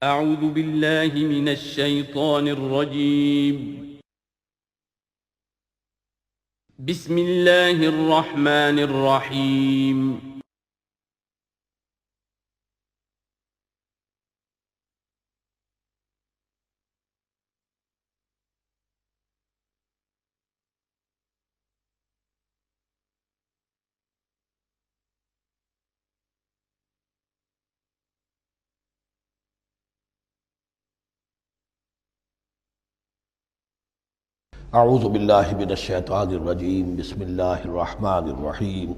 اعوذ باللہ من الشیطان الرجیم بسم اللہ الرحمن الرحیم اعوذ باللہ من الشیطان الرجیم بسم اللہ الرحمن الرحیم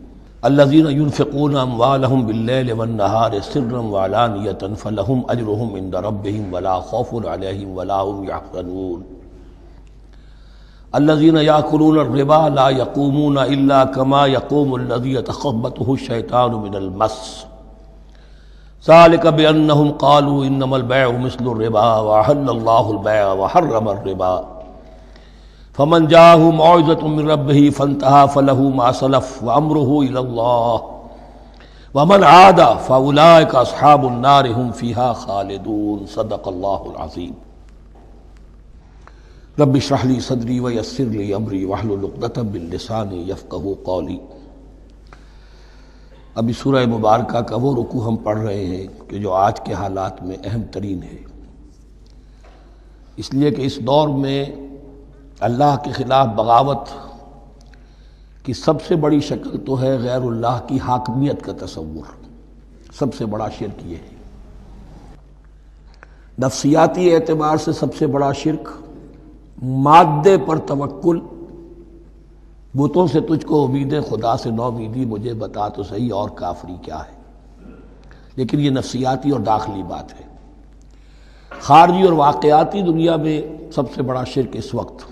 الذین ينفقون اموالهم باللیل والنہار سرا وعلانیۃ فلہم اجرہم عند ربہم ولا خوف علیہم ولا هم یحزنون الذین یأکلون الربا لا یقومون الا کما یقوم الذی یتخبطہ الشیطان من المس ذلک بأنہم قالوا انما البیع مثل الربا وأحل اللہ البیع وحرم الربا فمن جاءه موعظة من ربه فانتهى فله ما سلف وأمره إلى الله ومن عاد فأولئك أصحاب النار هم فيها خالدون صدق الله العظيم رب اشرح لي صدري ويسر لي أمري واحلل عقدة من لساني يفقهوا قولي۔ ابھی سورہ مبارکہ کا وہ رکوع ہم پڑھ رہے ہیں کہ جو آج کے حالات میں اہم ترین ہے، اس لیے کہ اس دور میں اللہ کے خلاف بغاوت کی سب سے بڑی شکل تو ہے غیر اللہ کی حاکمیت کا تصور۔ سب سے بڑا شرک یہ ہے، نفسیاتی اعتبار سے سب سے بڑا شرک مادے پر توکل، بتوں سے تجھ کو امید خدا سے نومیدی، مجھے بتا تو صحیح اور کافری کیا ہے۔ لیکن یہ نفسیاتی اور داخلی بات ہے۔ خارجی اور واقعاتی دنیا میں سب سے بڑا شرک اس وقت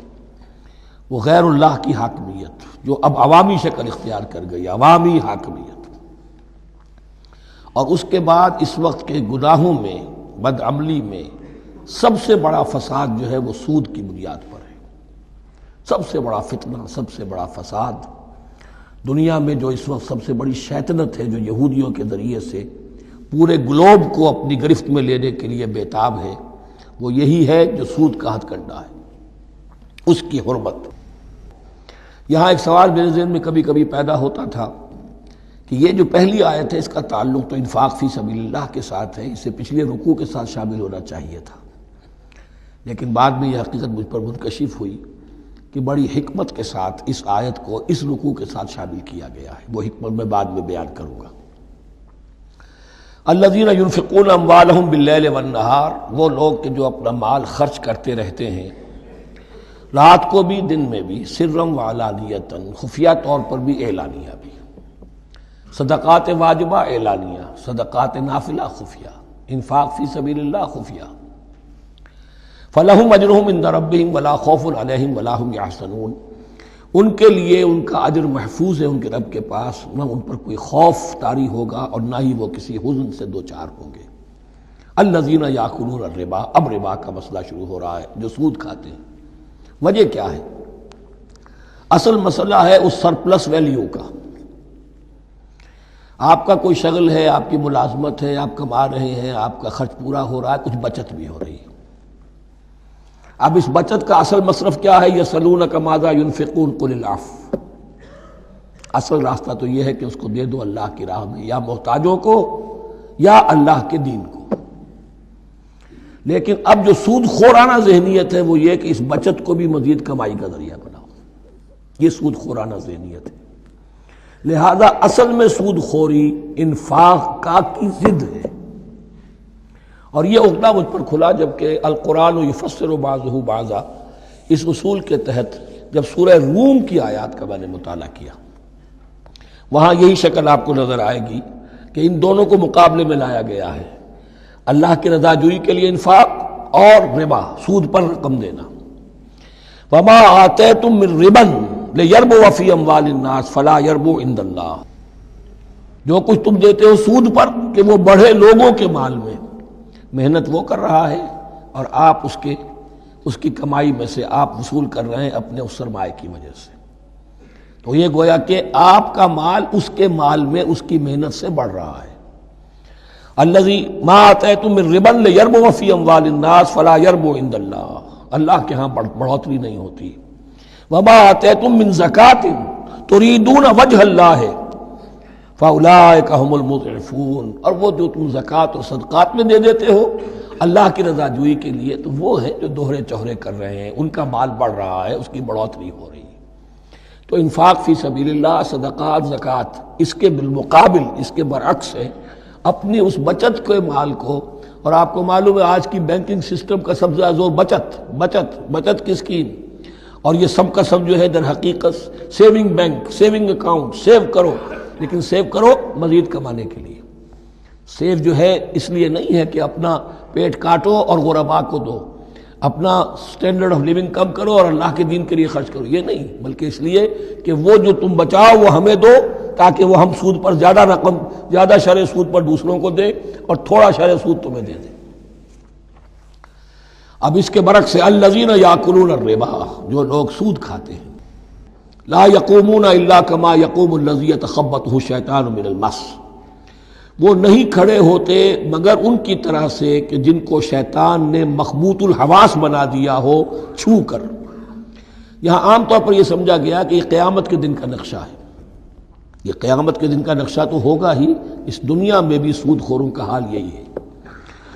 وہ غیر اللہ کی حاکمیت، جو اب عوامی شکل اختیار کر گئی، عوامی حاکمیت۔ اور اس کے بعد اس وقت کے گناہوں میں، بدعملی میں سب سے بڑا فساد جو ہے وہ سود کی بنیاد پر ہے۔ سب سے بڑا فتنہ، سب سے بڑا فساد دنیا میں جو اس وقت سب سے بڑی شیطنت ہے، جو یہودیوں کے ذریعے سے پورے گلوب کو اپنی گرفت میں لینے کے لیے بےتاب ہے، وہ یہی ہے جو سود کا ہتھ کنڈا ہے، اس کی حرمت۔ یہاں ایک سوال میرے ذہن میں کبھی کبھی پیدا ہوتا تھا کہ یہ جو پہلی آیت ہے اس کا تعلق تو انفاق فی سبیل اللہ کے ساتھ ہے، اسے پچھلے رکوع کے ساتھ شامل ہونا چاہیے تھا، لیکن بعد میں یہ حقیقت مجھ پر منکشف ہوئی کہ بڑی حکمت کے ساتھ اس آیت کو اس رکوع کے ساتھ شامل کیا گیا ہے۔ وہ حکمت میں بعد میں بیان کروں گا۔ الذین ينفقون اموالهم باللیل والنہار، وہ لوگ کہ جو اپنا مال خرچ کرتے رہتے ہیں رات کو بھی دن میں بھی، سرم وعلانیتاً، خفیہ طور پر بھی اعلانیہ بھی، صدقات واجبہ اعلانیہ، صدقات نافلہ خفیہ، انفاق فی سبیل اللہ خفیہ۔ فلہم اجرہم عند ربہم ولا خوف علیہم ولا هم یحزنون، ان کے لیے ان کا اجر محفوظ ہے ان کے رب کے پاس، نہ ان پر کوئی خوف طاری ہوگا اور نہ ہی وہ کسی حزن سے دوچار ہوں گے۔ الذین یاکلون الربا، اب ربا کا مسئلہ شروع ہو رہا ہے، جو سود کھاتے ہیں۔ وجہ کیا ہے؟ اصل مسئلہ ہے اس سرپلس ویلیو کا۔ آپ کا کوئی شغل ہے، آپ کی ملازمت ہے، آپ کما رہے ہیں، آپ کا خرچ پورا ہو رہا ہے، کچھ بچت بھی ہو رہی ہے۔ اب اس بچت کا اصل مصرف کیا ہے؟ یسألونک ماذا ينفقون قل العفو۔ اصل راستہ تو یہ ہے کہ اس کو دے دو اللہ کی راہ میں، یا محتاجوں کو یا اللہ کے دین کو۔ لیکن اب جو سود خورانہ ذہنیت ہے وہ یہ کہ اس بچت کو بھی مزید کمائی کا ذریعہ بناؤ، یہ سود خورانہ ذہنیت ہے۔ لہذا اصل میں سود خوری انفاق کا کی ضد ہے، اور یہ عقدہ مجھ پر کھلا جبکہ القرآن یفسر بعضہ بعضا، اس اصول کے تحت جب سورہ روم کی آیات کا میں نے مطالعہ کیا، وہاں یہی شکل آپ کو نظر آئے گی کہ ان دونوں کو مقابلے میں لایا گیا ہے، اللہ کی رضا جوئی کے لیے انفاق اور ربا، سود پر رقم دینا۔ وما آتیتم من ربا لیربو فی اموال الناس فلا یربو عند اللہ، جو کچھ تم دیتے ہو سود پر کہ وہ بڑھے لوگوں کے مال میں، محنت وہ کر رہا ہے اور آپ اس کی کمائی میں سے آپ وصول کر رہے ہیں اپنے اس سرمایہ کی وجہ سے۔ تو یہ گویا کہ آپ کا مال اس کے مال میں اس کی محنت سے بڑھ رہا ہے۔ الذی ما آتیتم من ربا لیربو فی اموال الناس فلا یربو عند اللہ، اللہ کے ہاں بڑھوتری نہیں ہوتی. وما آتیتم من زکاۃ تریدون وجہ اللہ فاولئک هم المضعفون، اور وہ جو تم زکوٰۃ اور صدقات میں دے دیتے ہو اللہ کی رضا جوئی کے لیے، تو وہ ہیں جو دوہرے چوہرے کر رہے ہیں، ان کا مال بڑھ رہا ہے، اس کی بڑھوتری ہو رہی ہے. تو انفاق فی سبیل اللہ، صدقات، زکوٰۃ، اس کے بالمقابل، اس کے برعکس ہے اپنی اس بچت کے مال کو. اور آپ کو معلوم ہے آج کی بینکنگ سسٹم کا سب سے زیادہ زور بچت کی اسکیم، اور یہ سب کا سب جو ہے در حقیقت saving bank, saving account, save کرو، لیکن سیو کرو مزید کمانے کے لیے. سیو جو ہے اس لیے نہیں ہے کہ اپنا پیٹ کاٹو اور غرباء کو دو، اپنا سٹینڈرڈ آف لیونگ کم کرو اور اللہ کے دین کے لیے خرچ کرو، یہ نہیں، بلکہ اس لیے کہ وہ جو تم بچاؤ وہ ہمیں دو، تاکہ وہ ہم سود پر زیادہ رقم، زیادہ شرح سود پر دوسروں کو دے اور تھوڑا شرح سود تمہیں دے دے. اب اس کے برعکس سے الذین یاکلون الربا، جو لوگ سود کھاتے ہیں، لا یقومون الا کما یقوم الذی یتخبطہ الشیطان من المس، وہ نہیں کھڑے ہوتے مگر ان کی طرح سے کہ جن کو شیطان نے مخبوط الحواس بنا دیا ہو چھو کر. یہاں عام طور پر یہ سمجھا گیا کہ یہ قیامت کے دن کا نقشہ ہے. یہ قیامت کے دن کا نقشہ تو ہوگا ہی، اس دنیا میں بھی سود خوروں کا حال یہی ہے.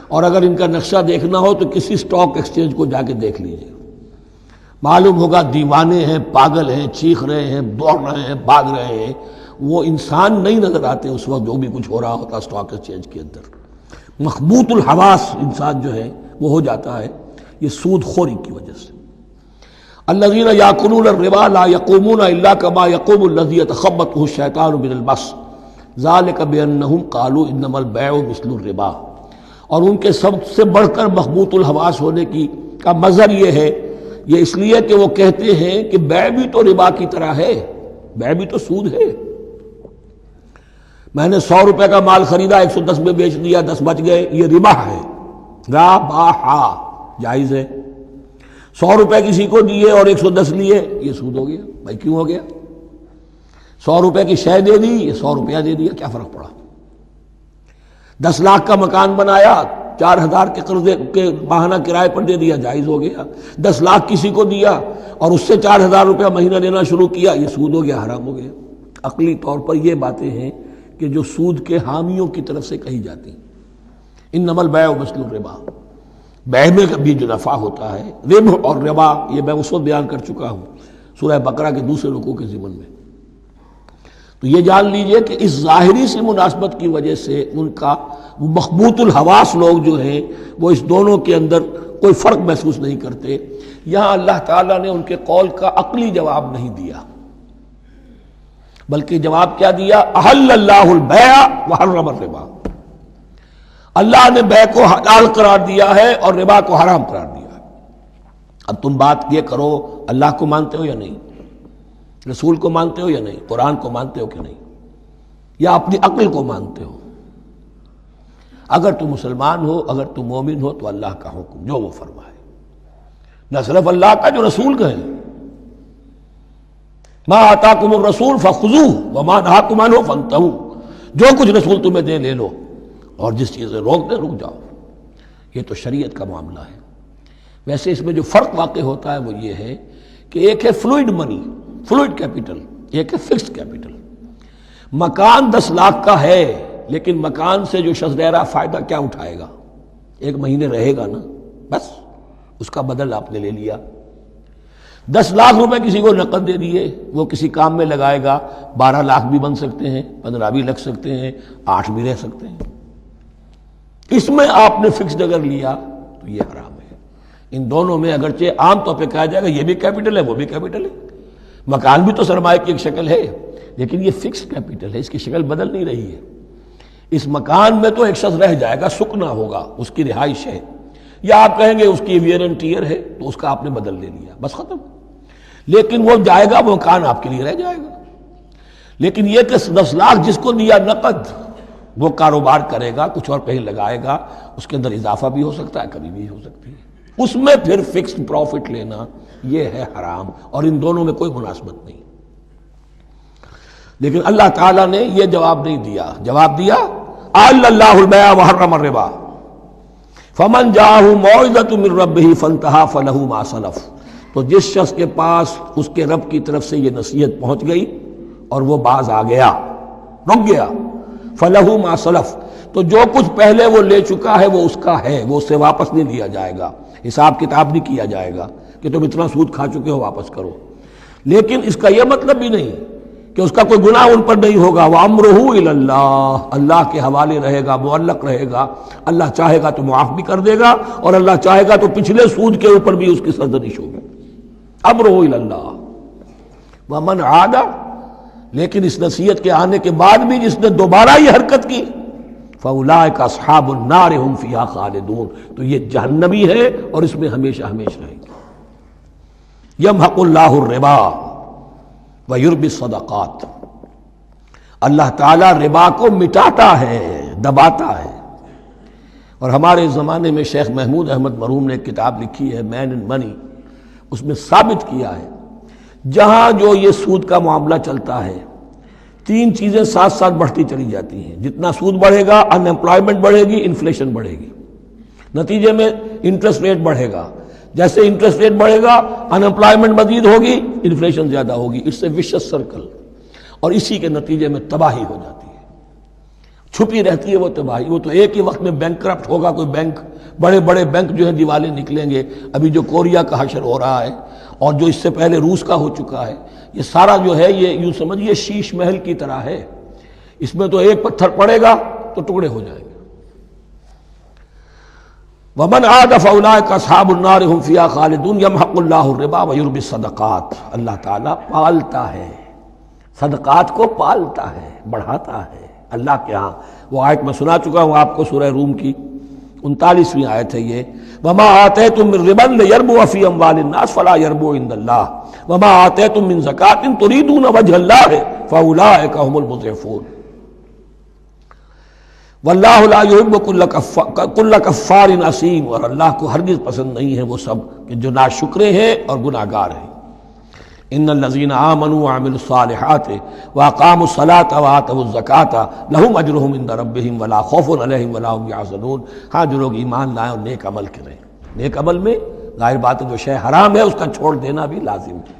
اور اگر ان کا نقشہ دیکھنا ہو تو کسی سٹاک ایکسچینج کو جا کے دیکھ لیجیے، معلوم ہوگا دیوانے ہیں، پاگل ہیں، چیخ رہے ہیں، دوڑ رہے ہیں، بھاگ رہے ہیں. وہ انسان نہیں نظر آتے اس وقت جو بھی کچھ ہو رہا ہوتا سٹاک ایکسچینج کے اندر. مخبوط الحواس انسان جو ہے وہ ہو جاتا ہے، یہ سود خوری کی وجہ سے. الذین یاکلون الربا لا یقومون الا کما یقوم الذی یتخبطہ الشیطان من المس ذلک بانہم قالوا انما البیع مثل الربا. اور ان کے سب سے بڑھ کر مخبوط الحواس ہونے کا مظہر یہ ہے، یہ اس لیے کہ وہ کہتے ہیں کہ بیع بھی تو ربا کی طرح ہے، بیع بھی تو سود ہے. میں نے 100 روپے کا مال خریدا، 110 میں بیچ دیا، 10 بچ گئے، یہ ربا ہے، ربا جائز ہے. 100 روپے کسی کو دیے اور 110 لیے، یہ سود ہو گیا. بھائی کیوں ہو گیا؟ 100 روپے کی شے دے دی، یہ 100 روپیہ دے دیا، کیا فرق پڑا؟ 10 لاکھ کا مکان بنایا، 4000 کے قرضے کے ماہانہ کرائے پر دے دیا، جائز ہو گیا. 10 لاکھ کسی کو دیا اور اس سے 4000 روپیہ مہینہ دینا شروع کیا، یہ سود ہو گیا، حرام ہو گیا. عقلی طور پر یہ باتیں ہیں کہ جو سود کے حامیوں کی طرف سے کہی جاتی ہیں. انما البیع مثل الربا، بیع میں بھی جو نفع ہوتا ہے، ربح اور ربا یہ میں اس وقت بیان کر چکا ہوں سورہ بقرہ کے دوسرے رکوع کے ضمن میں. تو یہ جان لیجئے کہ اس ظاہری سی مناسبت کی وجہ سے ان کا مخبوط الحواس لوگ جو ہیں وہ اس دونوں کے اندر کوئی فرق محسوس نہیں کرتے. یہاں اللہ تعالیٰ نے ان کے قول کا عقلی جواب نہیں دیا، بلکہ جواب کیا دیا؟ احل اللہ البیع وحرم الربا. اللہ نے بیع کو حلال قرار دیا ہے اور ربا کو حرام قرار دیا ہے. اب تم بات یہ کرو، اللہ کو مانتے ہو یا نہیں؟ رسول کو مانتے ہو یا نہیں؟ قرآن کو مانتے ہو کہ نہیں؟ یا اپنی عقل کو مانتے ہو؟ اگر تم مسلمان ہو، اگر تم مومن ہو تو اللہ کا حکم جو وہ فرمائے، نہ صرف اللہ کا، جو رسول کا ہے. ما آتاکم الرسول فخذوہ وما نہاکم عنہ فانتہوا، جو کچھ رسول تمہیں دے لے لو، اور جس چیز سے روک دے رک جاؤ. یہ تو شریعت کا معاملہ ہے. ویسے اس میں جو فرق واقع ہوتا ہے وہ یہ ہے کہ ایک ہے فلوئڈ منی، فلوئڈ کیپٹل، ایک ہے فکسڈ کیپٹل. مکان 10 لاکھ کا ہے، لیکن مکان سے جو شخص رہ رہا فائدہ کیا اٹھائے گا؟ 1 مہینے رہے گا نا، بس اس کا بدل آپ نے لے لیا. 10 لاکھ روپے کسی کو نقد دے دیے، وہ کسی کام میں لگائے گا، 12 لاکھ بھی بن سکتے ہیں، 15 بھی لگ سکتے ہیں، 8 بھی رہ سکتے ہیں. اس میں آپ نے فکسڈ اگر لیا تو یہ حرام ہے. ان دونوں میں اگرچہ عام طور پہ کہا جائے گا یہ بھی کیپٹل ہے وہ بھی کیپٹل ہے، مکان بھی تو سرمایہ کی ایک شکل ہے، لیکن یہ فکسڈ کیپٹل ہے، اس کی شکل بدل نہیں رہی ہے. اس مکان میں تو ایک شخص رہ جائے گا، سکنا ہوگا، اس کی رہائش ہے، یا آپ کہیں گے اس کی ویئر اینڈ ٹیئر ہے تو اس کا آپ نے بدل لے لیا، بس ختم. لیکن وہ جائے گا، وہ مکان آپ کے لیے رہ جائے گا. لیکن یہ کہ 10 لاکھ جس کو دیا نقد، وہ کاروبار کرے گا، کچھ اور کہیں لگائے گا، اس کے اندر اضافہ بھی ہو سکتا ہے، کمی بھی ہو سکتی ہے. اس میں پھر فکسڈ پروفٹ لینا یہ ہے حرام، اور ان دونوں میں کوئی مناسبت نہیں. لیکن اللہ تعالیٰ نے یہ جواب نہیں دیا. جواب دیا احل اللہ البیع وحرم الربا فمن جاءہ موعظۃ من ربہ فانتہی فلہ ما سلف، تو جس شخص کے پاس اس کے رب کی طرف سے یہ نصیحت پہنچ گئی اور وہ باز آ گیا، رک گیا، فلہ ما سلف، تو جو کچھ پہلے وہ لے چکا ہے وہ اس کا ہے، وہ اس سے واپس نہیں لیا جائے گا، حساب کتاب نہیں کیا جائے گا کہ تم اتنا سود کھا چکے ہو واپس کرو۔ لیکن اس کا یہ مطلب بھی نہیں کہ اس کا کوئی گناہ ان پر نہیں ہوگا، وَأَمْرُهُ إِلَى اللَّهِ، اللہ کے حوالے رہے گا، معلق رہے گا، اللہ چاہے گا تو معاف بھی کر دے گا اور اللہ چاہے گا تو پچھلے سود کے اوپر بھی اس کی سرزنش ہوگی۔ أَمْرُهُ إِلَى اللَّهِ وَمَنْ عَادَ، لیکن اس نصیحت کے آنے کے بعد بھی جس نے دوبارہ یہ حرکت کی فَأُولَٰئِكَ أَصْحَابُ النَّارِ هُمْ فِيهَا خَالِدُونَ، تو یہ جہنمی ہے اور اس میں ہمیشہ ہمیشہ رہے گا۔ يَمْحَقُ اللَّهُ الرِّبَا وَيُرْبِي الصَّدَقَاتِ، اللہ تعالیٰ ربا کو مٹاتا ہے، دباتا ہے۔ اور ہمارے زمانے میں شیخ محمود احمد مرحوم نے ایک کتاب لکھی ہے مین اینڈ منی، اس میں ثابت کیا ہے جہاں جو یہ سود کا معاملہ چلتا ہے تین چیزیں ساتھ ساتھ بڑھتی چلی جاتی ہیں، جتنا سود بڑھے گا ان امپلائمنٹ بڑھے گی، انفلیشن بڑھے گی، نتیجے میں انٹرسٹ ریٹ بڑھے گا، جیسے انٹرسٹ ریٹ بڑھے گا ان امپلائمنٹ مزید ہوگی، انفلیشن زیادہ ہوگی، اٹس اے ویشس سرکل، اور اسی کے نتیجے میں تباہی ہو جاتی ہے، چھپی رہتی ہے وہ تباہی۔ وہ تو ایک ہی وقت میں بینک کرپٹ ہوگا، کوئی بینک، بڑے بڑے بینک جو ہیں دیوالے نکلیں گے، ابھی جو کوریا کا حشر ہو رہا ہے اور جو اس سے پہلے روس کا ہو چکا ہے، یہ سارا جو ہے یہ یوں سمجھیے شیش محل کی طرح ہے، اس میں تو ایک پتھر پڑے گا تو ٹکڑے ہو جائیں گے۔ وَمَنْ عَادَ فَأُولَٰئِكَ أَصْحَابُ النَّارِ هُمْ فِيهَا خَالِدُونَ يَمْحَقُ اللَّهُ الرِّبَا وَيُرْبِي الصَّدَقَاتِ، اللہ تعالیٰ پالتا ہے، صدقات کو پالتا ہے، بڑھاتا ہے اللہ کے ہاں۔ وہ آیت میں سنا چکا ہوں آپ کو، سورہ روم کی 39ویں آیت ہے یہ، وَمَا آتَيْتُم مِّن رِّبًا لِّيَرْبُوَ فِي أَمْوَالِ النَّاسِ فَلَا يَرْبُو عِندَ اللَّهِ وَمَا آتَيْتُم مِّن زَكَاةٍ تُرِيدُونَ وَجْهَ اللَّهِ فَأُولَٰئِكَ هُمُ الْمُضْعِفُونَ واللہ لا یحب کل کفار اثیم، اور اللہ کو ہرگز پسند نہیں ہے وہ سب کہ جو ناشکرے ہیں اور گناہ گار ہیں۔ ان الذین آمنوا وعملوا الصالحات واقاموا الصلاۃ وآتوا الزکاۃ لہم اجرہم عند ربہم ولا خوف علیہم ولا هم یحزنون، ہاں جو لوگ ایمان لائیں اور نیک عمل کریں، نیک عمل میں ظاہر بات ہے جو شے حرام ہے اس کا چھوڑ دینا بھی لازم ہے،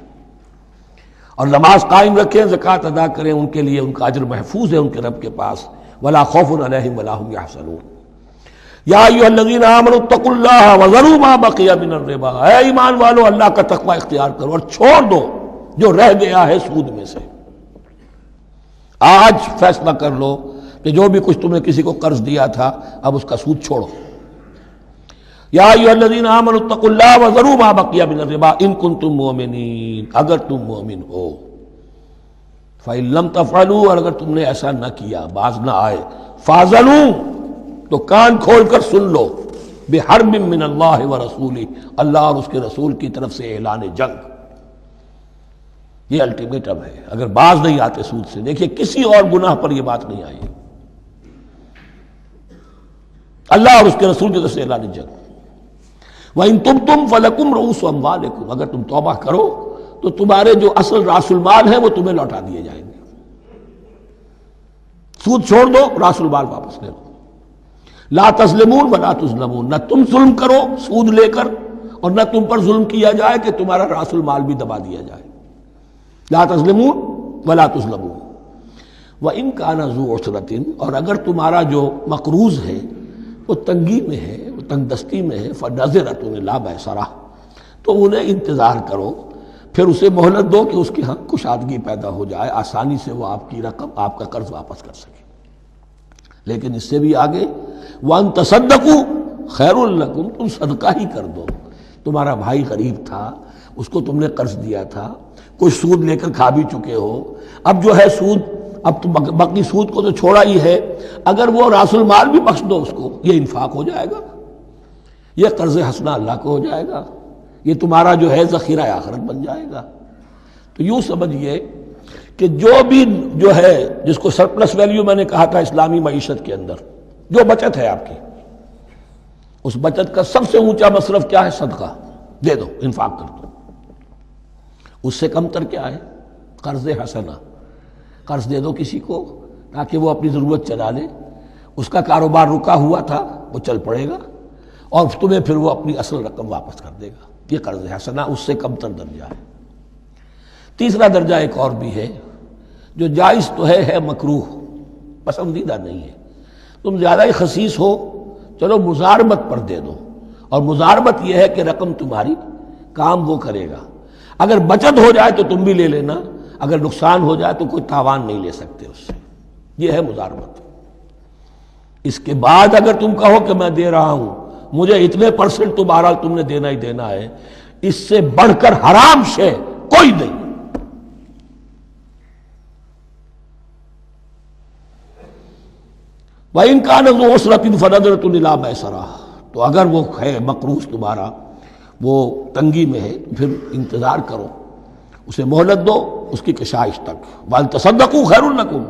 اور نماز قائم رکھیں، زکوٰۃ ادا کریں، ان کے لیے ان کا اجر محفوظ ہے ان کے رب کے پاس، ولا خوف علیہم ولا هم یحزنون۔ یا ایھا الذین آمنوا اتقوا اللہ وذروا ما بقی من الربا، اے ایمان والو اللہ کا تقوی اختیار کرو اور چھوڑ دو جو رہ گیا ہے سود میں سے۔ آج فیصلہ کر لو کہ جو بھی کچھ تم نے کسی کو قرض دیا تھا اب اس کا سود چھوڑو۔ یا ایھا الذین آمنوا اتقوا اللہ وذروا ما بقی من الربا ان کنتم مؤمنین، اگر تم مومن ہو۔ فَإِن لَمْ تَفْعَلُوا، اور اگر تم نے ایسا نہ کیا، باز نہ آئے، فَاعْذَنُوا، تو کان کھول کر سن لو، بِحَرْبٍ مِّنَ اللَّهِ وَرَسُولِهِ، اللہ اور اس کے رسول کی طرف سے اعلان جنگ، یہ الٹیمیٹم ہے اگر باز نہیں آتے سود سے۔ دیکھیے کسی اور گناہ پر یہ بات نہیں آئی، اللہ اور اس کے رسول کی طرف سے اعلان جنگ۔ وَإِن تُبْتُمْ فَلَكُمْ رُءُوسُ أَمْوَالِكُمْ، اگر تم توبہ کرو تو تمہارے جو اصل راس المال ہیں وہ تمہیں لوٹا دیے جائیں گے۔ سود چھوڑ دو، راس المال واپس لے لو۔ لا تظلمون ولا تظلمون، نہ تم ظلم کرو سود لے کر اور نہ تم پر ظلم کیا جائے کہ تمہارا راس المال بھی دبا دیا جائے۔ لا تظلمون ولا تظلمون۔ وَإِن كَانَ ذُو عُسْرَةٍ، اور اگر تمہارا جو مقروض ہے وہ تنگی میں ہے، وہ تنگ دستی میں ہے، فَنَظِرَةٌ إِلَىٰ مَيْسَرَةٍ، تو انہیں انتظار کرو، پھر اسے مہلت دو کہ اس کے ہاں کشادگی پیدا ہو جائے، آسانی سے وہ آپ کی رقم، آپ کا قرض واپس کر سکے۔ لیکن اس سے بھی آگے وَأَن تَصَدَّقُوا خَيْرٌ لَكُمْ، تم صدقہ ہی کر دو۔ تمہارا بھائی غریب تھا، اس کو تم نے قرض دیا تھا، کچھ سود لے کر کھا بھی چکے ہو، اب جو ہے سود، اب تو باقی سود کو تو چھوڑا ہی ہے، اگر وہ راس المال بھی بخش دو اس کو، یہ انفاق ہو جائے گا، یہ قرض حسنہ اللہ کو ہو جائے گا، یہ تمہارا جو ہے ذخیرہ آخرت بن جائے گا۔ تو یوں سمجھیے کہ جو بھی جو ہے جس کو سرپلس ویلیو میں نے کہا تھا اسلامی معیشت کے اندر، جو بچت ہے آپ کی، اس بچت کا سب سے اونچا مصرف کیا ہے؟ صدقہ دے دو، انفاق کر دو۔ اس سے کم تر کیا ہے؟ قرض حسنہ، قرض دے دو کسی کو تاکہ وہ اپنی ضرورت چلا لے، اس کا کاروبار رکا ہوا تھا وہ چل پڑے گا اور تمہیں پھر وہ اپنی اصل رقم واپس کر دے گا. یہ قرض حسنہ اس سے کم تر درجہ ہے. تیسرا درجہ ایک اور بھی ہے جو جائز تو ہے مکروہ، پسندیدہ نہیں ہے. تم زیادہ ہی خسیس ہو، چلو مزاربت پر دے دو، اور مزاربت یہ ہے کہ رقم تمہاری کام وہ کرے گا. اگر بچت ہو جائے تو تم بھی لے لینا، اگر نقصان ہو جائے تو کوئی تاوان نہیں لے سکتے اس سے. یہ ہے مزاربت. اس کے بعد اگر تم کہو کہ میں دے رہا ہوں، مجھے اتنے % تو بہرحال تم نے دینا ہی دینا ہے، اس سے بڑھ کر حرام شے کوئی نہیں. وَإِنْ كَانَ ذُو عُسْرَةٍ فَنَظْرَةٌ إِلَىٰ مَيْسَرَةٍ، تو اگر وہ ہے مقروض تمہارا وہ تنگی میں ہے پھر انتظار کرو، اسے مہلت دو اس کی کشائش تک. وَأَن تَصَدَّقُوا خَيْرٌ لَكُمْ،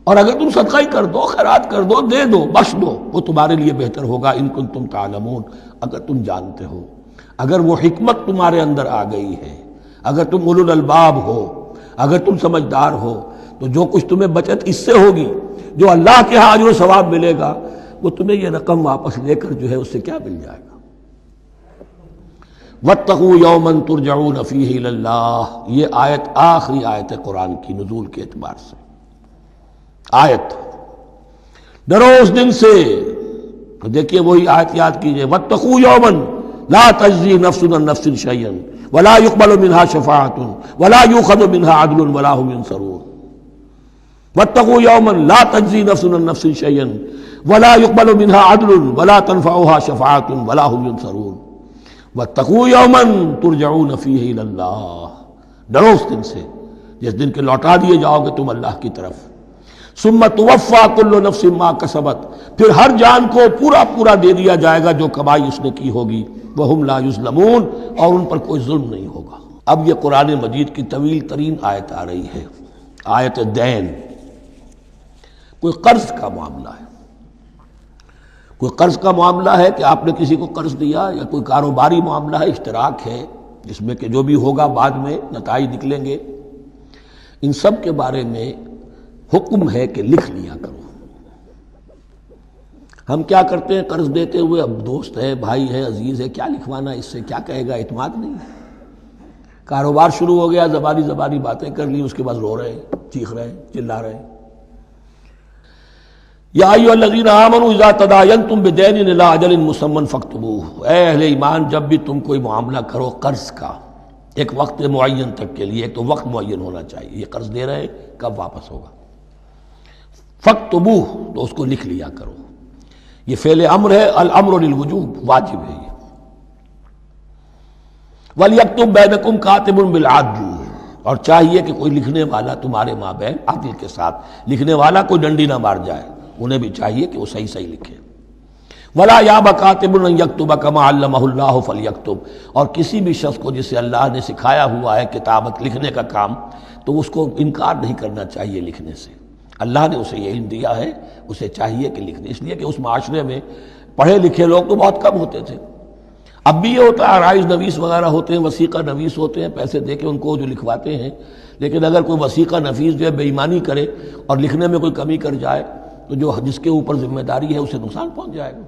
اور اگر تم صدقہ ہی کر دو، خیرات کر دو، دے دو، بخش دو، وہ تمہارے لیے بہتر ہوگا. ان کنتم تعلمون، اگر تم جانتے ہو، اگر وہ حکمت تمہارے اندر آ گئی ہے، اگر تم اولو الالباب ہو، اگر تم سمجھدار ہو، تو جو کچھ تمہیں بچت اس سے ہوگی، جو اللہ کے ہاں اجر و ثواب ملے گا، وہ تمہیں یہ رقم واپس لے کر جو ہے اس سے کیا مل جائے گا. وَاتَّقُوا يَوْمًا تُرْجَعُونَ فِيهِ إِلَى اللَّهِ، یہ آیت آخری آیت ہے قرآن کی نزول کے اعتبار سے. آیت ڈرو اس دن سے، تو دیکھیے وہی آیت یاد کیجئے. وَاتَّقُوا يَوْمًا لَا تَجْزِي نَفْسٌ عَن نَفْسٍ شَيْئًا وَلَا يُقْبَلُ مِنْهَا شَفَاعَةٌ وَلَا يُؤْخَذُ مِنْهَا عَدْلٌ وَلَا هُمْ يُنصَرُونَ. وَاتَّقُوا يَوْمًا لَا تَجْزِي نَفْسٌ عَن نَفْسٍ شَيْئًا وَلَا يُقْبَلُ مِنْهَا عَدْلٌ وَلَا تَنفَعُهَا شَفَاعَةٌ وَلَا هُمْ يُنصَرُونَ. وَاتَّقُوا يَوْمًا تُرْجَعُونَ فِيهِ إِلَى اللَّهِ، ڈرو اس دن سے جس دن کے لوٹا دیے جاؤ گے تم اللہ کی طرف. ثم توفى كل نفس ما كسبت، پھر ہر جان کو پورا پورا دے دیا جائے گا جو کمائی اس نے کی ہوگی. وهم لا يظلمون، اور ان پر کوئی ظلم نہیں ہوگا. اب یہ قرآن مجید کی طویل ترین آیت آ رہی ہے، آیت دین. کوئی قرض کا معاملہ ہے، کوئی قرض کا معاملہ ہے کہ آپ نے کسی کو قرض دیا، یا کوئی کاروباری معاملہ ہے، اشتراک ہے جس میں کہ جو بھی ہوگا بعد میں نتائج نکلیں گے. ان سب کے بارے میں حکم ہے کہ لکھ لیا کرو. ہم کیا کرتے ہیں قرض دیتے ہوئے، اب دوست ہے، بھائی ہے، عزیز ہے، کیا لکھوانا، اس سے کیا کہے گا، اعتماد نہیں ہے. کاروبار شروع ہو گیا، زبانی باتیں کر لی، اس کے بعد رو رہے ہیں، چیخ رہے ہیں، چلا رہے ہیں. یا ایھا الذین آمنوا اذا تداینتم بدین الی اجل مسمى فاکتبوہ، اے اہل ایمان جب بھی تم کوئی معاملہ کرو قرض کا ایک وقت معین تک کے لیے، ایک تو وقت معین ہونا چاہیے، یہ قرض دے رہے ہیں کب واپس ہوگا. فاکتبوہ، تو اس کو لکھ لیا کرو. یہ فعل امر ہے، الامر للوجوب، واجب ہے یہ. وَلْيَكْتُبْ بَيْنَكُمْ كَاتِبٌ بِالْعَدْلِ، اور چاہیے کہ کوئی لکھنے والا تمہارے مابین عدل کے ساتھ، لکھنے والا کوئی ڈنڈی نہ مار جائے، انہیں بھی چاہیے کہ وہ صحیح صحیح لکھے. وَلَا يَأْبَ كَاتِبٌ أَن يَكْتُبَ كَمَا عَلَّمَهُ اللَّهُ فَلْيَكْتُبْ، اور کسی بھی شخص کو جسے اللہ نے سکھایا ہوا ہے کتابت لکھنے کا کام، تو اس کو انکار نہیں کرنا چاہیے لکھنے سے. اللہ نے اسے یہ علم دیا ہے، اسے چاہیے کہ لکھنے، اس لیے کہ اس معاشرے میں پڑھے لکھے لوگ تو بہت کم ہوتے تھے. اب بھی یہ ہوتا ہے، عرائض نویس وغیرہ ہوتے ہیں، وثیقہ نویس ہوتے ہیں، پیسے دے کے ان کو جو لکھواتے ہیں. لیکن اگر کوئی وثیقہ نویس جو ہے بے ایمانی کرے اور لکھنے میں کوئی کمی کر جائے تو جو جس کے اوپر ذمہ داری ہے اسے نقصان پہنچ جائے گا.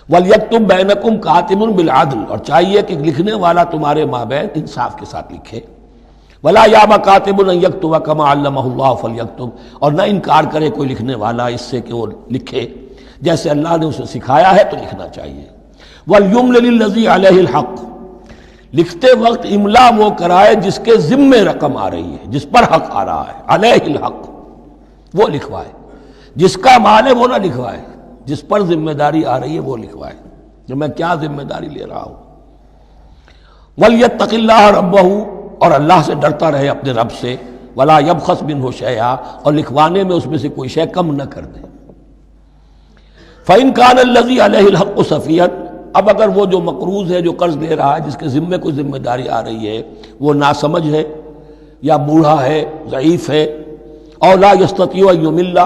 وَلْيَكْتُبْ بَيْنَكُمْ كَاتِبٌ بِالْعَدْلِ، اور چاہیے کہ لکھنے والا تمہارے مابین انصاف کے ساتھ لکھے. وَلَا يَأْبَ كَاتِبٌ أَن يَكْتُبَ كَمَا عَلَّمَهُ اللَّهُ فَلْيَكْتُبْ، اور نہ انکار کرے کوئی لکھنے والا اس سے کہ وہ لکھے جیسے اللہ نے اسے سکھایا ہے تو لکھنا چاہیے. وَلْيُمْلِلِ الَّذِي عَلَيْهِ الْحَقُّ، لکھتے وقت املا وہ کرائے جس کے ذمے رقم آ رہی ہے، جس پر حق آ رہا ہے. علیہ الحق، وہ لکھوائے. جس کا مال ہے وہ نہ لکھوائے، جس پر ذمہ داری آ رہی ہے وہ لکھوائے کہ میں کیا ذمہ داری لے رہا ہوں. وَلْيَتَّقِ اللَّهَ رَبَّهُ، اور اللہ سے ڈرتا رہے اپنے رب سے. وَلَا يَبْخَسْ مِنْهُ شَيْئًا، اور لکھوانے میں اس میں سے کوئی شے کم نہ کر دے. فَإِنْ كَانَ الَّذِي عَلَيْهِ الْحَقُّ سَفِيًّا، اب اگر وہ جو مقروض ہے، جو قرض دے رہا ہے، جس کے ذمے کوئی ذمہ داری آ رہی ہے، وہ ناسمجھ ہے یا بوڑھا ہے، ضعیف ہے، اور لا یستطیع ان یملا،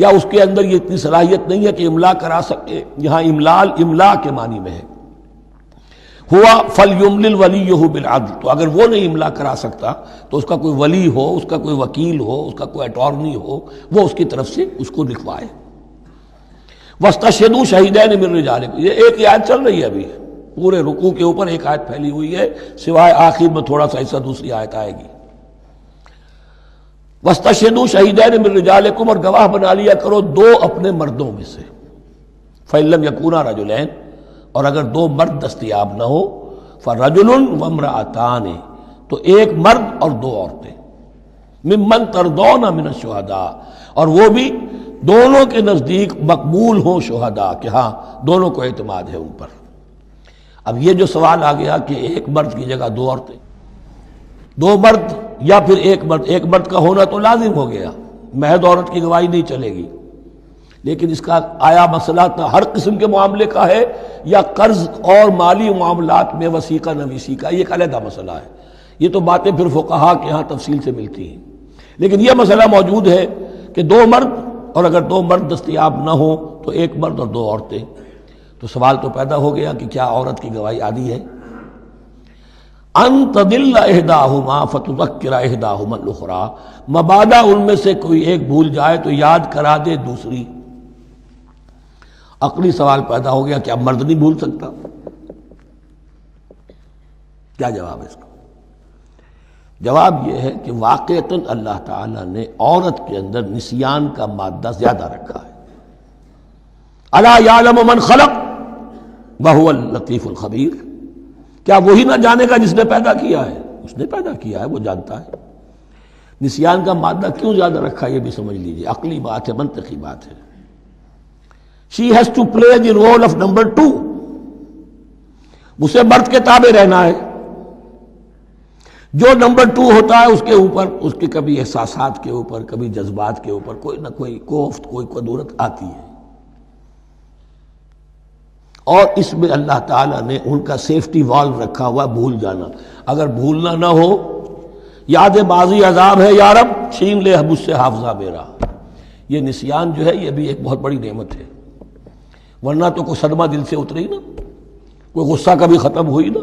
یا اس کے اندر یہ اتنی صلاحیت نہیں ہے کہ املا کرا سکے، یہاں املال املا کے معنی میں ہے. ہوا فلیملل ولیہ بالعدل، تو اگر وہ نہیں املا کرا سکتا تو اس کا کوئی ولی ہو، اس کا کوئی وکیل ہو، اس کا کوئی اٹارنی ہو، وہ اس کی طرف سے اس کو لکھوائے۔ واستشہدوا شہیدین من رجالکم، یہ ایک آیت چل رہی ہے ابھی، پورے رکوع کے اوپر ایک آیت پھیلی ہوئی ہے، سوائے آخر میں تھوڑا سا حصہ دوسری آیت آئے گی۔ واستشہدوا شہیدین من رجالکم، اور گواہ بنا لیا کرو دو اپنے مردوں میں سے، فإن لم یکونا رجلین، اور اگر دو مرد دستیاب نہ ہو، فرجل وامرأتان، تو ایک مرد اور دو عورتیں، ممن ترضون من الشہداء، اور وہ بھی دونوں کے نزدیک مقبول ہوں شہداء، کہ ہاں دونوں کو اعتماد ہے ان پر۔ اب یہ جو سوال آ گیا کہ ایک مرد کی جگہ دو عورتیں، دو مرد یا پھر ایک مرد کا ہونا تو لازم ہو گیا، محض عورت کی گواہی نہیں چلے گی، لیکن اس کا آیا مسئلہ ہر قسم کے معاملے کا ہے یا قرض اور مالی معاملات میں وثیقہ نویسی کا، یہ ایک علیحدہ مسئلہ ہے، یہ تو باتیں پھر فقہا کے ہاں تفصیل سے ملتی ہیں، لیکن یہ مسئلہ موجود ہے کہ دو مرد، اور اگر دو مرد دستیاب نہ ہو تو ایک مرد اور دو عورتیں، تو سوال تو پیدا ہو گیا کہ کیا عورت کی گواہی عادی ہے؟ ان تضل احداہما فتذکر احداہما الاخری، مبادا ان میں سے کوئی ایک بھول جائے تو یاد کرا دے دوسری۔ عقلی سوال پیدا ہو گیا، کیا مرد نہیں بھول سکتا؟ کیا جواب ہے اس کا؟ جواب یہ ہے کہ واقعتاً اللہ تعالیٰ نے عورت کے اندر نسیان کا مادہ زیادہ رکھا ہے۔ الا یعلم من خلق وہو اللطیف الخبیر، کیا وہی نہ جانے گا جس نے پیدا کیا ہے؟ اس نے پیدا کیا ہے، وہ جانتا ہے۔ نسیان کا مادہ کیوں زیادہ رکھا یہ بھی سمجھ لیجیے، عقلی بات ہے، منطقی بات ہے۔ She has to play the role of number 2، اسے مرد کے تابع رہنا ہے، جو نمبر 2 ہوتا ہے اس کے اوپر اس کے کبھی احساسات کے اوپر، کبھی جذبات کے اوپر کوئی نہ کوئی کوفت، کوئی قدورت آتی ہے، اور اس میں اللہ تعالیٰ نے ان کا سیفٹی والو رکھا ہوا، بھول جانا، اگر بھولنا نہ ہو، یاد بازی عذاب ہے یا رب، چھین لے مجھ سے حافظہ میرا، یہ نسیان جو ہے یہ بھی ایک بہت بڑی نعمت ہے، ورنہ تو کوئی صدمہ دل سے اتری نا، کوئی غصہ کبھی ختم ہوئی نا،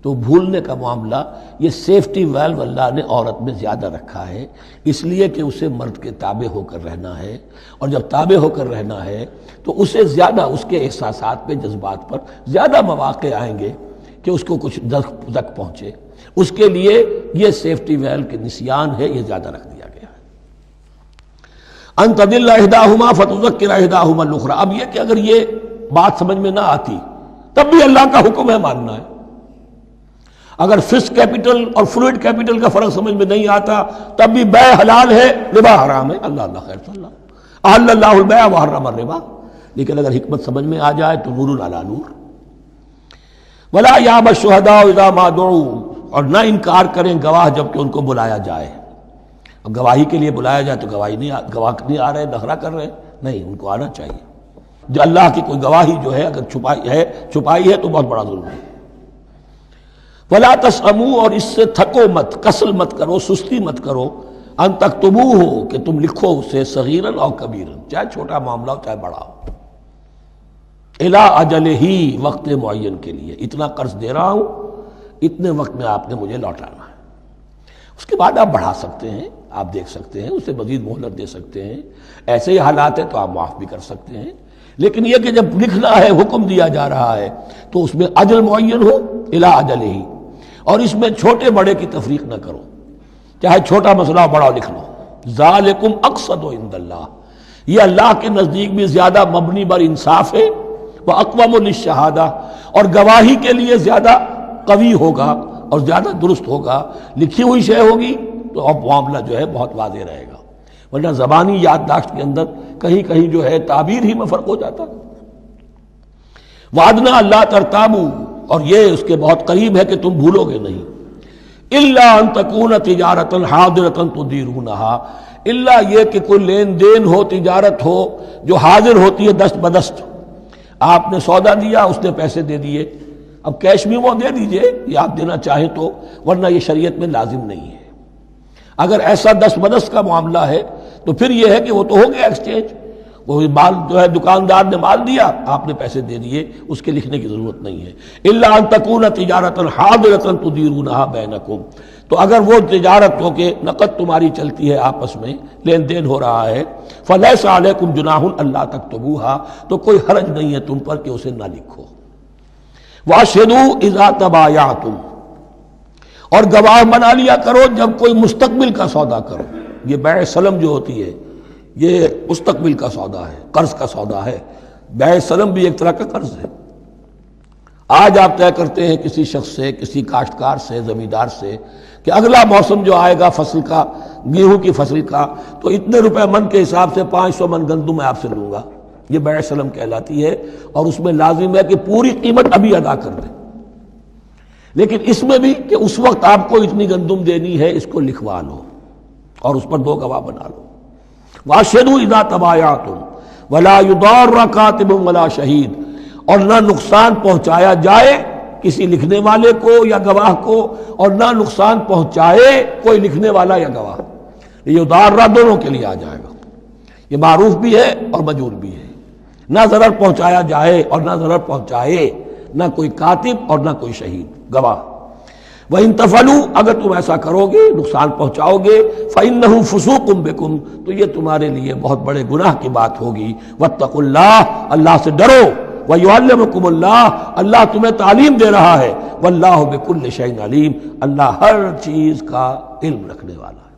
تو بھولنے کا معاملہ یہ سیفٹی ویلو اللہ نے عورت میں زیادہ رکھا ہے، اس لیے کہ اسے مرد کے تابع ہو کر رہنا ہے، اور جب تابع ہو کر رہنا ہے تو اسے زیادہ اس کے احساسات پہ، جذبات پر زیادہ مواقع آئیں گے کہ اس کو کچھ زک پہنچے، اس کے لیے یہ سیفٹی ویلو کے نسیان ہے، یہ زیادہ رکھ دیا گیا ہے۔ ان تضل احداہما فتذکر احداہما الاخری، اب یہ کہ اگر یہ بات سمجھ میں نہ آتی تب بھی اللہ کا حکم ہے ماننا ہے، اگر فسک کیپٹل اور فلوئڈ کیپٹل کا فرق سمجھ میں نہیں آتا تب بھی بیع حلال ہے، ربا حرام ہے، اللہ خیر صلی اللہ، احل اللہ البیع وحرم الربا، لیکن اگر حکمت سمجھ میں آ جائے تو نور علی نور۔ ولا یابى الشہداء اذا ما دعوا، اور نہ انکار کریں گواہ جب کہ ان کو بلایا جائے، اب گواہی کے لیے بلایا جائے تو گواہ نہیں آ رہے، نخرہ کر رہے، نہیں، ان کو آنا چاہیے، جو اللہ کی کوئی گواہی جو ہے اگر چھپائی ہے تو بہت بڑا ظلم ہے۔ ولا تسأموا، اور اس سے تھکو مت، کسل مت کرو، سستی مت کرو، ان تکتبوہ، کہ تم لکھو اسے، صغیرا او کبیرا، چاہے چھوٹا معاملہ ہو چاہے بڑا ہو، الی اجلہ، وقت معین کے لیے، اتنا قرض دے رہا ہوں، اتنے وقت میں آپ نے مجھے لوٹانا ہے، اس کے بعد آپ بڑھا سکتے ہیں، آپ دیکھ سکتے ہیں، اسے مزید مہلت دے سکتے ہیں، ایسے ہی حالات ہیں تو آپ معاف بھی کر سکتے ہیں، لیکن یہ کہ جب لکھنا ہے، حکم دیا جا رہا ہے تو اس میں اجل معین ہو، الی اجلہ، اور اس میں چھوٹے بڑے کی تفریق نہ کرو، چاہے چھوٹا مسئلہ بڑا لکھ لو، ذالکم اقسط عند اللہ، یہ اللہ کے نزدیک بھی زیادہ مبنی بر انصاف ہے، واقوم للشہادہ، اور گواہی کے لیے زیادہ قوی ہوگا اور زیادہ درست ہوگا، لکھی ہوئی شے ہوگی تو اب معاملہ جو ہے بہت واضح رہے گا، ورنہ زبانی یادداشت کے اندر کہیں کہیں جو ہے تعبیر ہی میں فرق ہو جاتا۔ وعدنا اللہ ترتابو، اور یہ اس کے بہت قریب ہے کہ تم بھولو گے نہیں، الا ان تکون تجارتا حاضرتا تدیرونہا، الا یہ کہ کوئی لین دین ہو، تجارت ہو جو حاضر ہوتی ہے دست بدست، آپ نے سودا دیا، اس نے پیسے دے دیے، اب کیش میں وہ دے دیجئے یا آپ دینا چاہیں تو، ورنہ یہ شریعت میں لازم نہیں ہے۔ اگر ایسا دست بدست کا معاملہ ہے تو پھر یہ ہے کہ وہ تو ہو گیا ایکسچینج، وہ مال جو ہے دکاندار نے مال دیا، آپ نے پیسے دے دیے، اس کے لکھنے کی ضرورت نہیں ہے۔ الا ان تکون تجارۃ حاضرۃ تدیرونھا بینکم، تو اگر وہ تجارت ہو کہ نقد تمہاری چلتی ہے، آپس میں لین دین ہو رہا ہے، فلیس علیکم جناح الا تکتبوھا، تو کوئی حرج نہیں ہے تم پر کہ اسے نہ لکھو۔ واشہدوا اذا تبایعتم، اور گواہ بنا لیا کرو جب کوئی مستقبل کا سودا کرو۔ یہ بیع سلم جو ہوتی ہے یہ مستقبل کا سودا ہے، قرض کا سودا ہے۔ بیع سلم بھی ایک طرح کا قرض ہے۔ آج آپ طے کرتے ہیں کسی شخص سے، کسی کاشتکار سے، زمیندار سے کہ اگلا موسم جو آئے گا فصل کا، گیہوں کی فصل کا، تو اتنے روپے من کے حساب سے 500 من گندم میں آپ سے لوں گا۔ یہ بیع سلم کہلاتی ہے، اور اس میں لازم ہے کہ پوری قیمت ابھی ادا کر دیں۔ لیکن اس میں بھی کہ اس وقت آپ کو اتنی گندم دینی ہے، اس کو لکھوا لو اور اس پر 2 گواہ بنا لو۔ واشہدوا اذا تبایعتم ولا یضار کاتب ولا شہید، اور نہ نقصان پہنچایا جائے کسی لکھنے والے کو یا گواہ کو، اور نہ نقصان پہنچائے کوئی لکھنے والا یا گواہ۔ یہ یضار دونوں کے لیے آ جائے گا، یہ معروف بھی ہے اور مجرور بھی ہے۔ نہ ضرر پہنچایا جائے اور نہ ضرر پہنچائے، نہ کوئی کاتب اور نہ کوئی شہید گواہ۔ وَإِن تَفْعَلُوا، اگر تم ایسا کرو گے، نقصان پہنچاؤ گے، فَإِنَّهُ فُسُوقٌ بِكُمْ، تو یہ تمہارے لیے بہت بڑے گناہ کی بات ہوگی۔ وَاتَّقُوا اللَّهَ، اللہ سے ڈرو، وَيُعَلِّمُكُمُ اللَّهُ، اللہ تمہیں تعلیم دے رہا ہے، وَاللَّهُ بِكُلِّ شَيْءٍ عَلِيمٌ، اللہ ہر چیز کا علم رکھنے والا ہے۔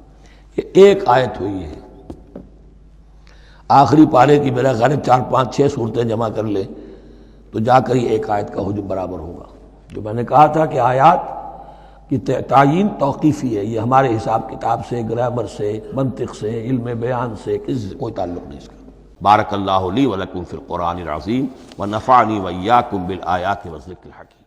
یہ ایک آیت ہوئی ہے، آخری پارے کی میرا خیال 4 5 6 صورتیں جمع کر لیں تو جا کر یہ ایک آیت کا حجم برابر ہوگا۔ جو میں نے کہا تھا کہ آیات کی تعیین توقیفی ہے، یہ ہمارے حساب کتاب سے، گرامر سے، منطق سے، علم بیان سے کسی سے کوئی تعلق نہیں اس کا۔ بارک اللہ لی ولکم فی القرآن العظیم ونفعنی وإیاکم بالآیات والذکر الحکیم۔